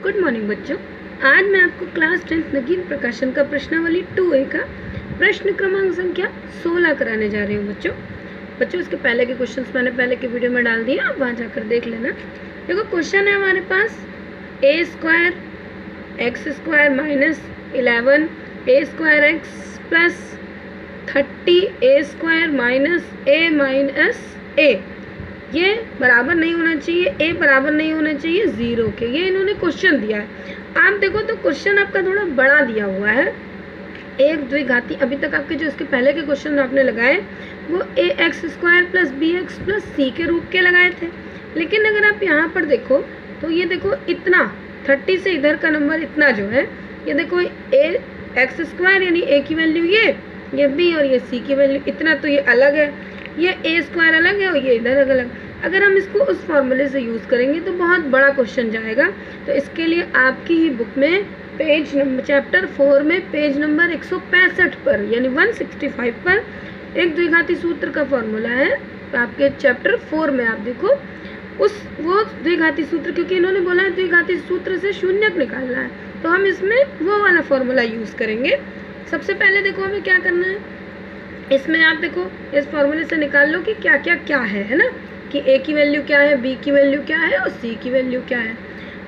Good morning बच्चों। आज मैं आपको क्लास 10th नगीन प्रकाशन का प्रश्नावली 2A का प्रश्न क्रमांक संख्या 16 कराने जा रही हूँ बच्चों उसके पहले के क्वेश्चंस मैंने पहले के वीडियो में डाल दिए, आप वहाँ जाकर देख लेना। देखो क्वेश्चन है हमारे पास a square x square minus 11 a square x plus 30 a square minus a minus a, ये बराबर नहीं होना चाहिए, a बराबर नहीं होना चाहिए 0 के। ये इन्होंने क्वेश्चन दिया है। आप देखो तो क्वेश्चन आपका थोड़ा बड़ा दिया हुआ है। एक द्विघाती, अभी तक आपके जो इसके पहले के क्वेश्चन आपने लगाए वो a x square plus B X plus C के रूप के लगाए थे, लेकिन अगर आप यहाँ पर देखो तो ये देखो इतना 30 से इधर का नंबर इतना जो है, ये देखो a एक्स स्क्वायर यानी a की वैल्यू ये b और ये c की वैल्यू इतना, तो ये अलग है, ये a स्क्वायर अलग है और ये इधर अलग। अगर हम इसको उस फॉर्मूले से यूज़ करेंगे तो बहुत बड़ा क्वेश्चन जाएगा। तो इसके लिए आपकी ही बुक में पेज नंबर चैप्टर 4 में पेज नंबर 165 पर यानी 165 पर एक द्विघाती सूत्र का फॉर्मूला है। तो आपके चैप्टर 4 में आप देखो वो द्विघाती सूत्र, क्योंकि इन्होंने बोला है द्विघाती सूत्र से शून्यक निकालना है, तो हम इसमें वो वाला फॉर्मूला यूज़ करेंगे। सबसे पहले देखो हमें क्या करना है, इसमें आप देखो इस फॉर्मूले से निकाल लो कि क्या क्या है ना, कि a की वैल्यू क्या है, b की वैल्यू क्या है और c की वैल्यू क्या है।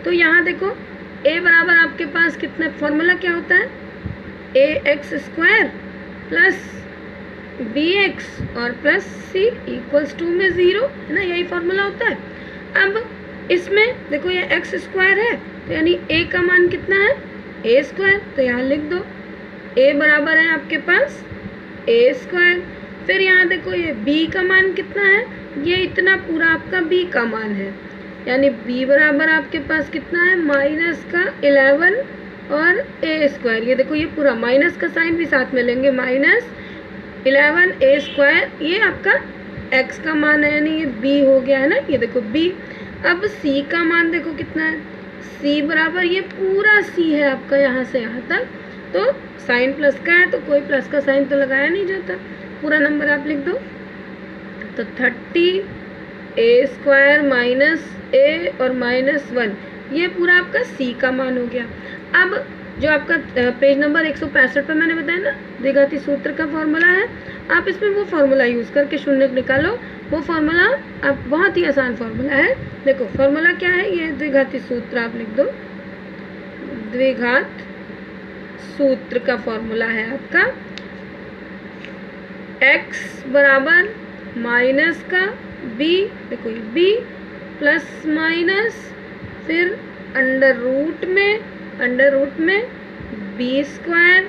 तो यहाँ देखो a बराबर आपके पास कितना, फॉर्मूला क्या होता है a x square plus B x और प्लस c इक्वल्स टू में 0 है ना, यही फॉर्मूला होता है। अब इसमें देखो ये एक्स स्क्वायर है तो यानी a का मान कितना है a स्क्वायर, तो यहाँ लिख दो a बराबर है आपके पास a स्क्वायर। फिर यहाँ देखो ये b का मान कितना है, ये इतना पूरा आपका b का मान है, यानी b बराबर आपके पास कितना है माइनस का 11 और a स्क्वायर। ये देखो ये पूरा माइनस का साइन भी साथ में लेंगे, माइनस 11 a स्क्वायर, ये आपका x का मान है यानी ये b हो गया है ना, ये देखो b। अब c का मान देखो कितना है, c बराबर ये पूरा c है आपका यहाँ से यहाँ तक, तो साइन प्लस का है तो कोई प्लस का साइन तो लगाया नहीं जाता, पूरा नंबर आप लिख दो। तो 30 a स्क्वायर माइनस a और माइनस 1, ये पूरा आपका c का मान हो गया। अब जो आपका पेज नंबर 165 पर मैंने बताया ना द्विघाती सूत्र का फॉर्मूला है, आप इसमें वो फॉर्मूला यूज़ करके शून्यक निकालो। वो फॉर्मूला आप बहुत ही आसान फॉर्मूला है। देखो फॉर्मूला क्या है, ये द्विघाती सूत्र आप लिख दो, द्विघात सूत्र का फॉर्मूला है आपका x बराबर माइनस का b, देखो ये b प्लस माइनस फिर अंडर रूट में b स्क्वायर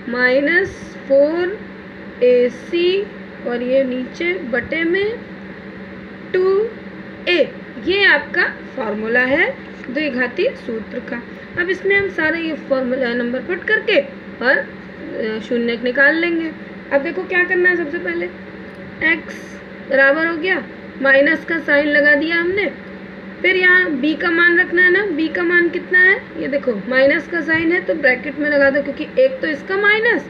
माइनस 4ac और ये नीचे बटे में 2a, ये आपका फॉर्मूला है द्विघाती सूत्र का। अब इसमें हम सारे ये फॉर्मूला नंबर पुट करके और शून्यक निकाल लेंगे। अब देखो क्या करना है, सबसे पहले x बराबर हो गया, माइनस का साइन लगा दिया हमने, फिर यहाँ b का मान रखना है ना, b का मान कितना है, ये देखो माइनस का साइन है तो ब्रैकेट में लगा दो, क्योंकि एक तो इसका माइनस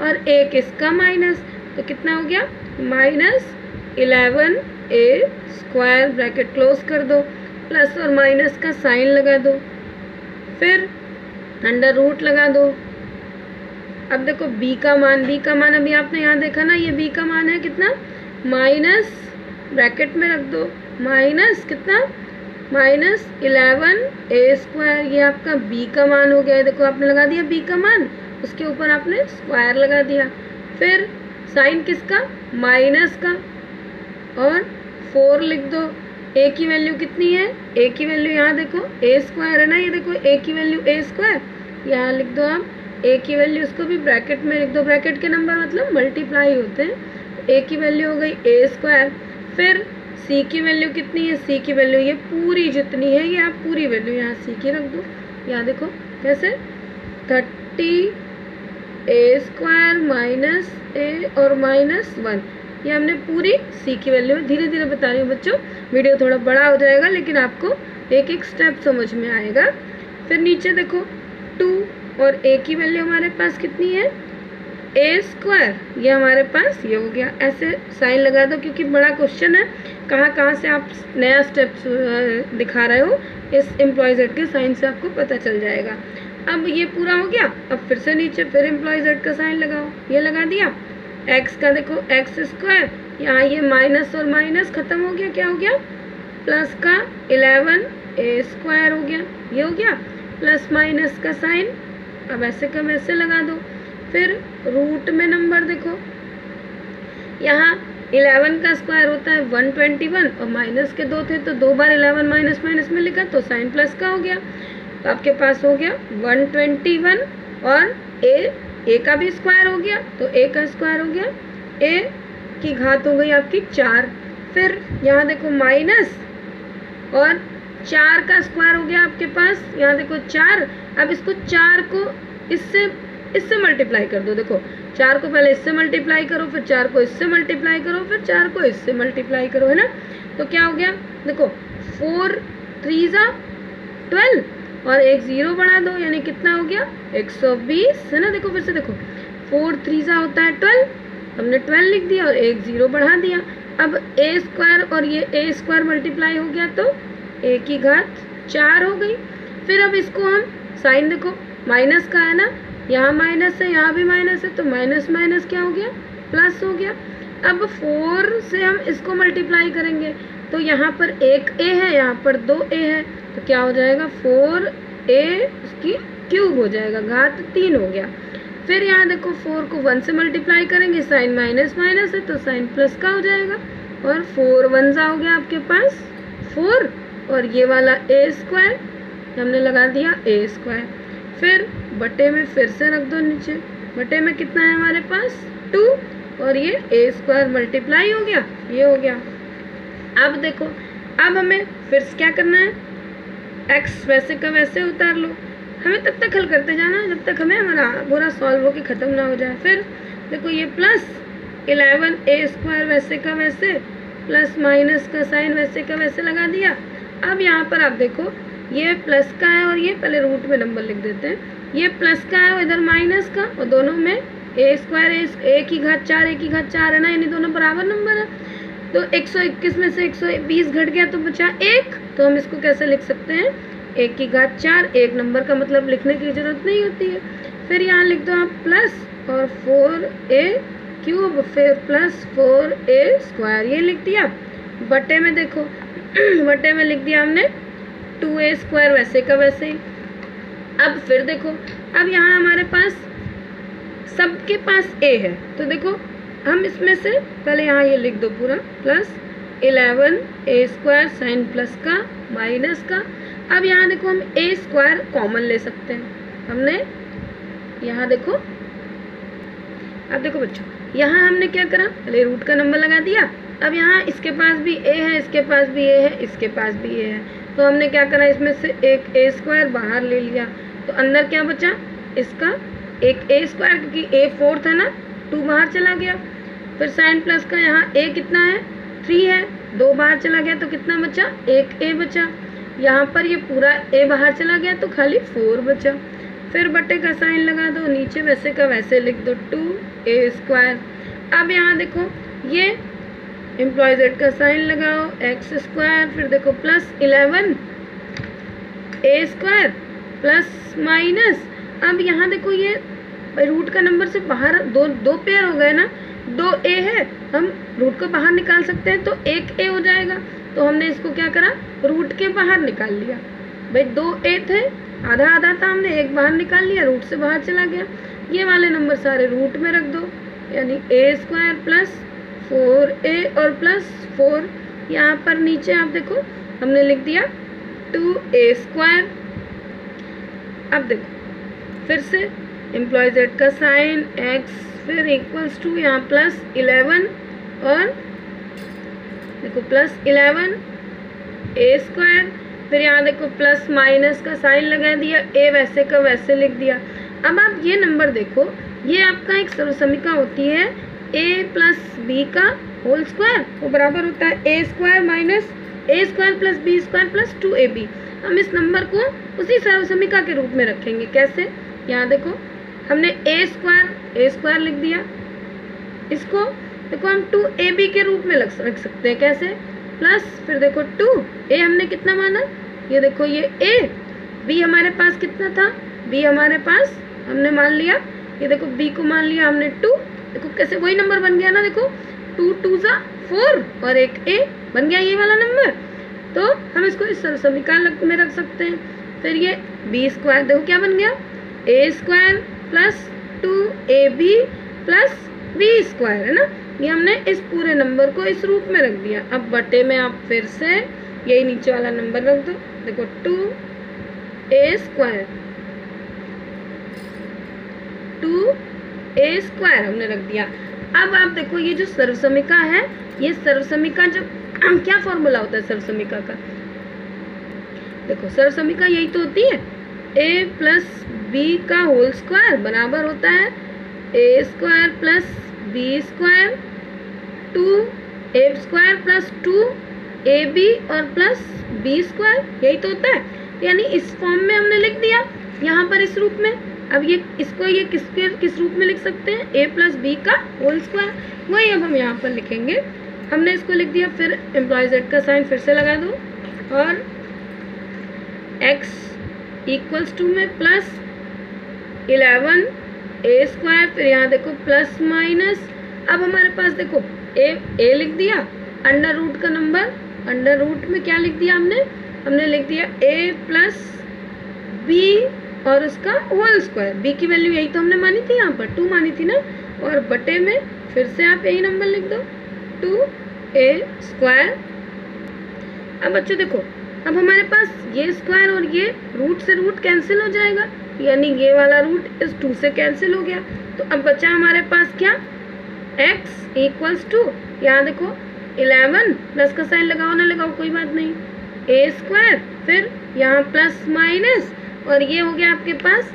और एक इसका माइनस, तो कितना हो गया minus 11a square, bracket close कर दो, प्लस और माइनस का साइन लगा दो, फिर अंडर रूट लगा दो। अब देखो b का मान अभी आपने यहाँ देखा ना, ये b का मान है कितना माइनस, ब्रैकेट में रख दो माइनस कितना माइनस 11a स्क्वायर, ये आपका b का मान हो गया। देखो आपने लगा दिया b का मान, उसके ऊपर आपने स्क्वायर लगा दिया, फिर साइन किसका माइनस का और 4 लिख दो। a की वैल्यू कितनी है, a की वैल्यू यहाँ देखो a स्क्वायर है ना, ये देखो a की वैल्यू a स्क्वायर, यहाँ लिख दो आप a की वैल्यू, उसको भी ब्रैकेट में लिख दो, ब्रैकेट के नंबर मतलब मल्टीप्लाई होते हैं। a की वैल्यू हो गई a स्क्वायर, फिर c की वैल्यू कितनी है, c की वैल्यू ये पूरी जितनी है, ये आप पूरी वैल्यू यहाँ c की रख दो। यहाँ देखो कैसे 30 a स्क्वायर माइनस a और माइनस 1, ये हमने पूरी c की वैल्यू है। धीरे धीरे बता रही हूँ बच्चों, वीडियो थोड़ा बड़ा हो जाएगा लेकिन आपको एक एक स्टेप समझ में आएगा। फिर नीचे देखो 2 और a की वैल्यू हमारे पास कितनी है ए स्क्वायर, ये हमारे पास ये हो गया। ऐसे साइन लगा दो क्योंकि बड़ा क्वेश्चन है, कहाँ कहाँ से आप नया स्टेप्स दिखा रहे हो, इस एम्प्लॉय जेड के साइन से आपको पता चल जाएगा। अब ये पूरा हो गया, अब फिर से नीचे फिर एम्प्लॉय जेड का साइन लगाओ, ये लगा दिया। एक्स का देखो एक्स स्क्वायर, यहाँ ये माइनस और माइनस खत्म हो गया, क्या हो गया प्लस का 11 ए स्क्वायर हो गया, ये हो गया प्लस माइनस का साइन। अब ऐसे का वैसे लगा दो। फिर रूट में नंबर देखो, यहाँ 11 का स्क्वायर होता है 121 और माइनस के 2 थे तो 2 बार 11 माइनस माइनस में लिखा तो साइन प्लस का हो गया। तो आपके पास हो गया 121 और ए का भी स्क्वायर हो गया तो ए का स्क्वायर हो गया, ए की घात हो गई आपकी 4। फिर यहाँ देखो माइनस और 4 का स्क्वायर हो गया आपके पास, यहाँ देखो 4। अब इसको 4 को इससे मल्टीप्लाई कर दो। देखो 4 को पहले इससे मल्टीप्लाई करो, फिर 4 को इससे मल्टीप्लाई करो, फिर 4 को इससे मल्टीप्लाई करो, है ना। तो क्या हो गया देखो 4 3 12 और एक 0 बढ़ा दो, यानी कितना हो गया 120, है ना। देखो फिर से देखो 4 3 होता है 12, हमने 12 लिख दिया और एक 0 बढ़ा दिया। अब ए स्क्वायर और ये ए स्क्वायर मल्टीप्लाई हो गया तो ए की घात 4 हो गई। फिर अब इसको हम साइन देखो माइनस का है ना, यहाँ माइनस है यहाँ भी माइनस है तो माइनस माइनस क्या हो गया प्लस हो गया। अब 4 से हम इसको मल्टीप्लाई करेंगे तो यहाँ पर एक ए है, यहाँ पर 2 ए है तो क्या हो जाएगा 4a उसकी क्यूब हो जाएगा, घात 3 हो गया। फिर यहाँ देखो 4 को 1 से मल्टीप्लाई करेंगे, साइन माइनस माइनस है तो साइन प्लस का हो जाएगा और 4 1 हो गया आपके पास 4 और ये वाला ए स्क्वायर हमने लगा दिया ए स्क्वायर। फिर बटे में फिर से रख दो नीचे, बटे में कितना है हमारे पास 2 और ये ए स्क्वायर मल्टीप्लाई हो गया, ये हो गया। अब देखो अब हमें फिर से क्या करना है, x वैसे का वैसे उतार लो, हमें तब तक हल करते जाना है जब तक हमें हमारा पूरा सॉल्व होके ख़त्म ना हो जाए। फिर देखो ये प्लस 11 ए स्क्वायर वैसे का वैसे प्लस माइनस का साइन वैसे का वैसे लगा दिया। अब यहाँ पर आप देखो ये प्लस का है और ये पहले रूट में नंबर लिख देते हैं, ये प्लस का है और इधर माइनस का और दोनों में ए स्क्वायर ए की घात 4 ए की घात 4 है ना, यानी दोनों बराबर नंबर है। तो 121 में से 120 घट गया तो बचा 1, तो हम इसको कैसे लिख सकते हैं 1 की घात 4, एक नंबर का मतलब लिखने की ज़रूरत नहीं होती है। फिर यहाँ लिख दो आप प्लस और 4a क्यूब फिर प्लस 4a स्क्वायर, ये लिख दिया। बटे में देखो बटे में लिख दिया हमने 2a स्क्वायर वैसे का वैसे ही। अब फिर देखो अब यहाँ हमारे पास सबके पास a है तो देखो हम इसमें से पहले यहाँ ये लिख दो पूरा प्लस 11 ए स्क्वायर साइन प्लस का माइनस का। अब यहाँ देखो हम ए स्क्वायर कॉमन ले सकते हैं, हमने यहाँ देखो, अब देखो बच्चों यहाँ हमने क्या करा पहले रूट का नंबर लगा दिया। अब यहाँ इसके पास भी ए है, इसके पास भी ए है, इसके पास भी ए है, तो हमने क्या करा इसमें से एक ए स्क्वायर बाहर ले लिया तो अंदर क्या बचा इसका एक ए स्क्वायर, क्योंकि ए 4 था ना 2 बाहर चला गया। फिर साइन प्लस का यहाँ a कितना है 3 है, 2 बाहर चला गया तो कितना बचा एक a बचा। यहाँ पर ये पूरा a बाहर चला गया तो खाली 4 बचा। फिर बटे का साइन लगा दो, नीचे वैसे का वैसे लिख दो 2a स्क्वायर। अब यहाँ देखो ये एम्प्लॉय जेड का साइन लगाओ एक्स स्क्वायर, फिर देखो plus 11 a square plus minus. अब यहाँ देखो ये रूट का नंबर से बाहर दो पेयर हो गए ना, 2a है, हम रूट को बाहर निकाल सकते हैं तो 1a हो जाएगा। तो हमने इसको क्या करा रूट के बाहर निकाल लिया, भाई 2a थे आधा आधा था, हमने एक बाहर निकाल लिया, रूट से बाहर चला गया। ये वाले नंबर सारे रूट में रख दो, यानी a स्क्वायर प्लस 4a और प्लस 4। यहाँ पर नीचे आप देखो हमने लिख दिया 2a स्क्वायर। अब देखो फिर से एम्प्लॉय जेड का साइन x फिर इक्वल्स टू यहाँ प्लस 11 और देखो प्लस 11 a स्क्वायर, फिर यहाँ देखो प्लस माइनस का साइन लगा दिया, a वैसे का वैसे लिख दिया। अब आप ये नंबर देखो, ये आपका एक सर्वसमीका होती है a प्लस b का होल स्क्वायर, वो बराबर होता है a square minus a square plus b square plus 2ab। हम इस नंबर को उसी सर्वसमीका के रूप में रखेंगे, कैसे यहाँ देखो हमने ए स्क्वायर लिख दिया। इसको देखो हम 2ab के रूप में रख सकते हैं। कैसे? प्लस फिर देखो 2a हमने कितना माना, ये देखो ये a। b हमारे पास कितना था, b हमारे पास हमने मान लिया, ये देखो b को मान लिया हमने 2। देखो कैसे वही नंबर बन गया ना, देखो 2 2 = 4 और एक a बन गया ये वाला नंबर। तो हम इसको इस समीकरण में रख सकते हैं। फिर ये b स्क्वायर देखो क्या बन गया, a square plus 2ab plus b square, है ना। ये हमने इस पूरे नंबर को इस रूप में रख दिया। अब बटे में आप फिर से यही नीचे वाला नंबर रख दो। देखो 2a स्क्वायर हमने रख दिया। अब आप देखो ये जो सर्वसमीका है, ये सर्वसमीका जो क्या फॉर्मूला होता है सर्वसमीका का, देखो सर्वसमीका यही तो होती है, a प्लस b का होल स्क्वायर बराबर होता है a square plus b square 2a square plus 2ab और प्लस b स्क्वायर, यही तो होता है। यानी इस फॉर्म में हमने लिख दिया यहाँ पर इस रूप में। अब ये इसको ये किस रूप में लिख सकते हैं, a प्लस b का होल स्क्वायर, वही अब हम यहाँ पर लिखेंगे। हमने इसको लिख दिया। फिर एम्प्लॉय z का साइन फिर से लगा दो और x इक्वल्स टू में प्लस 11a स्क्वायर, फिर यहाँ देखो प्लस माइनस। अब हमारे पास देखो a लिख दिया, अंडर रूट का नंबर, अंडर रूट में क्या लिख दिया हमने लिख दिया a प्लस b और उसका होल स्क्वायर। b की वैल्यू यही तो हमने मानी थी, यहाँ पर 2 मानी थी ना, और बटे में फिर से आप यही नंबर लिख दो 2a स्क्वायर। अब बच्चों देखो, अब हमारे पास ये स्क्वायर और ये रूट से रूट कैंसिल हो जाएगा, यानी ये वाला रूट इस 2 से कैंसिल हो गया। तो अब बचा हमारे पास क्या, x इक्वल्स टू, यहाँ देखो 11 प्लस का साइन लगाओ ना लगाओ कोई बात नहीं, a स्क्वायर, फिर यहाँ प्लस माइनस, और ये हो गया आपके पास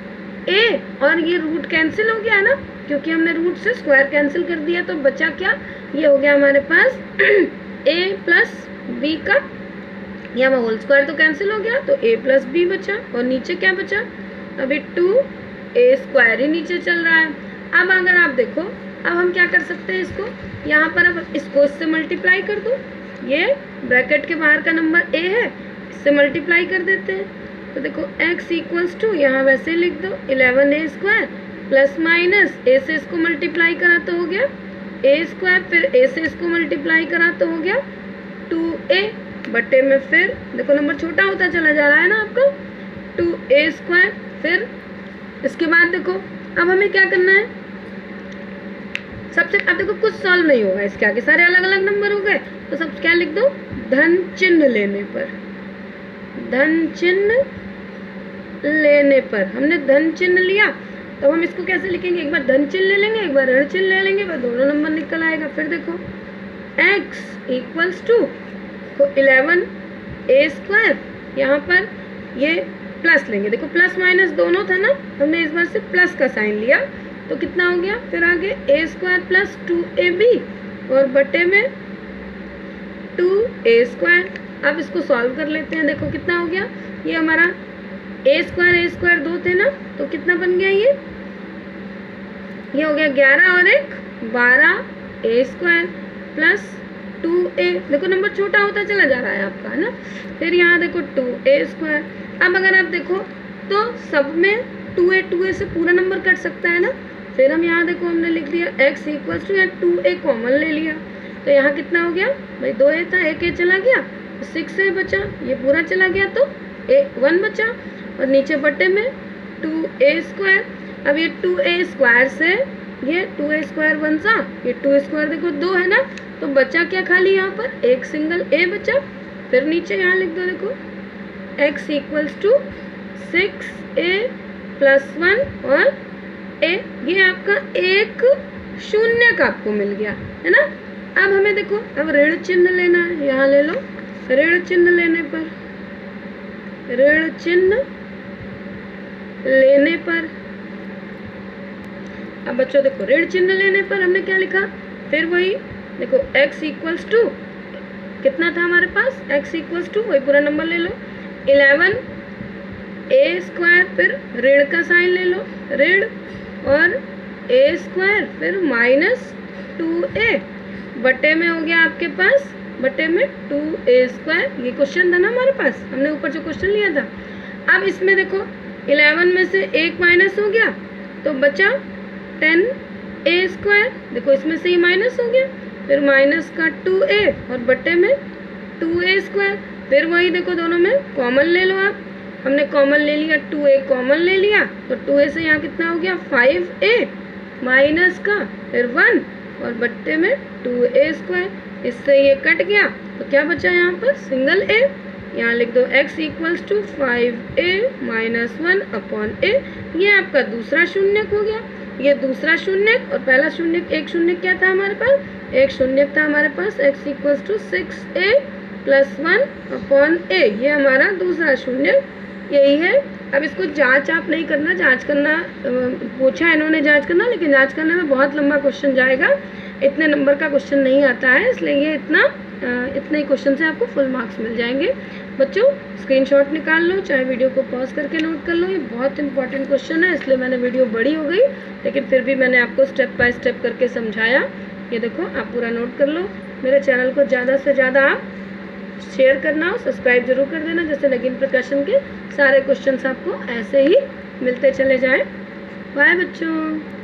a, और ये रूट कैंसिल हो गया ना, क्योंकि हमने रूट से स्क्वायर कैंसिल कर दिया। तो बचा क्या, ये हो गया हमारे पास a प्लस b का, यहाँ होल स्क्वायर तो कैंसिल हो गया, तो a प्लस b बचा, और नीचे क्या बचा, अभी 2a स्क्वायर ही नीचे चल रहा है। अब अगर आप देखो, अब हम क्या कर सकते हैं, इसको यहाँ पर अब इसको इससे मल्टीप्लाई कर दो, ये ब्रैकेट के बाहर का नंबर a है, इससे मल्टीप्लाई कर देते हैं। तो देखो x इक्वल्स टू, यहाँ वैसे लिख दो 11a square plus minus a से इसको मल्टीप्लाई करा तो हो गया a स्क्वायर, फिर a से इसको मल्टीप्लाई करा तो हो गया 2a, बटे में फिर देखो नंबर छोटा होता चला जा रहा है ना आपका, 2a स्क्वायर। फिर इसके बाद देखो अब हमें क्या करना है, सबसे अब देखो कुछ सॉल्व नहीं होगा, इसके आगे सारे अलग अलग नंबर हो गए, तो सब क्या लिख दो, धन चिन्ह लेने पर, धन चिन्ह लेने पर। हमने धन चिन्ह लिया तो हम इसको कैसे लिखेंगे, एक बार धन चिन्ह ले लेंगे, एक बार ऋण चिन्ह ले लेंगे, वह दोनों नंबर निकल आएगा। फिर देखो x equals to 11a square, यहाँ पर ये प्लस लेंगे, देखो प्लस माइनस दोनों था ना, हमने इस बार से प्लस का साइन लिया, तो कितना हो गया, फिर आगे a स्क्वायर प्लस 2ab और बटे में 2a स्क्वायर। अब इसको सॉल्व कर लेते हैं, देखो कितना हो गया, ये हमारा a स्क्वायर 2 थे ना, तो कितना बन गया, ये हो गया 11 और 1 12a स्क्वायर प्लस 2a, देखो नंबर छोटा होता चला जा रहा है आपका, है ना। फिर यहाँ देखो 2a स्क्वायर। अब अगर आप देखो तो सब में 2a से पूरा नंबर कट सकता है ना। फिर हम यहाँ देखो हमने लिख दिया x इक्वल्स टू, यहाँ 2a कॉमन ले लिया, तो यहाँ कितना हो गया भाई, 2a था, एक a चला गया, 6a बचा, ये पूरा चला गया तो 1 बचा, और नीचे बटे में 2a स्क्वायर। अब ये 2a स्क्वायर से ये 2a स्क्वायर बन सा, ये 2 स्क्वायर देखो 2 है ना, तो बचा क्या खाली यहाँ पर एक सिंगल a बचा। फिर नीचे यहाँ लिख दो, देखो x equals to 6a plus 1 और a, ये आपका एक शून्य का आपको मिल गया, है ना। अब हमें देखो अब ऋण चिन्ह लेना है, यहाँ ले लो, ऋण चिन्ह लेने पर, ऋण चिन्ह लेने पर, अब बच्चों देखो ऋण चिन्ह लेने पर हमने क्या लिखा, फिर वही देखो x इक्वल्स टू कितना था हमारे पास, x इक्वल्स टू वही पूरा नंबर ले लो 11a स्क्वायर, फिर ऋण का साइन ले लो, ऋण और ए स्क्वायर फिर -2a बटे में हो गया आपके पास बटे में 2a स्क्वायर। ये क्वेश्चन था ना हमारे पास, हमने ऊपर जो क्वेश्चन लिया था। अब इसमें देखो 11 में से 1 माइनस हो गया तो बचा 10a स्क्वायर। देखो इसमें से ही माइनस हो गया, फिर माइनस का 2a और बटे में 2a स्क्वायर। फिर वही देखो दोनों में कॉमन ले लो आप, हमने कॉमन ले लिया 2a कॉमन ले लिया तो 2a से यहाँ कितना हो गया 5a माइनस का फिर 1 और बट्टे में 2a स्क्वायर। इससे ये कट गया तो क्या बचा यहाँ पर सिंगल a। यहाँ लिख दो x equals to 5a minus 1 upon a। ये आपका दूसरा शून्यक हो गया। ये दूसरा शून्यक और पहला शून्यक, एक शून्यक क्या था हमारे पास, एक शून्यक था हमारे पास x equals to 6a plus 1 upon a। ये हमारा दूसरा शून्यक यही है। अब इसको जांच आप नहीं करना, जांच करना पूछा इन्होंने जांच करना, लेकिन जांच करने में बहुत लंबा क्वेश्चन जाएगा, इतने नंबर का क्वेश्चन नहीं आता है, इसलिए ये इतने ही क्वेश्चन से आपको फुल मार्क्स मिल जाएंगे। बच्चों स्क्रीनशॉट निकाल लो, चाहे वीडियो को पॉज करके नोट कर लो। ये बहुत इंपॉर्टेंट क्वेश्चन है, इसलिए मैंने वीडियो बड़ी हो गई, लेकिन फिर भी मैंने आपको स्टेप बाय स्टेप करके समझाया। ये देखो आप पूरा नोट कर लो। मेरे चैनल को ज़्यादा से ज़्यादा आप शेयर करना हो, सब्सक्राइब जरूर कर देना, जैसे नगीन प्रकाशन के सारे क्वेश्चंस आपको ऐसे ही मिलते चले जाएं। बाय बच्चों।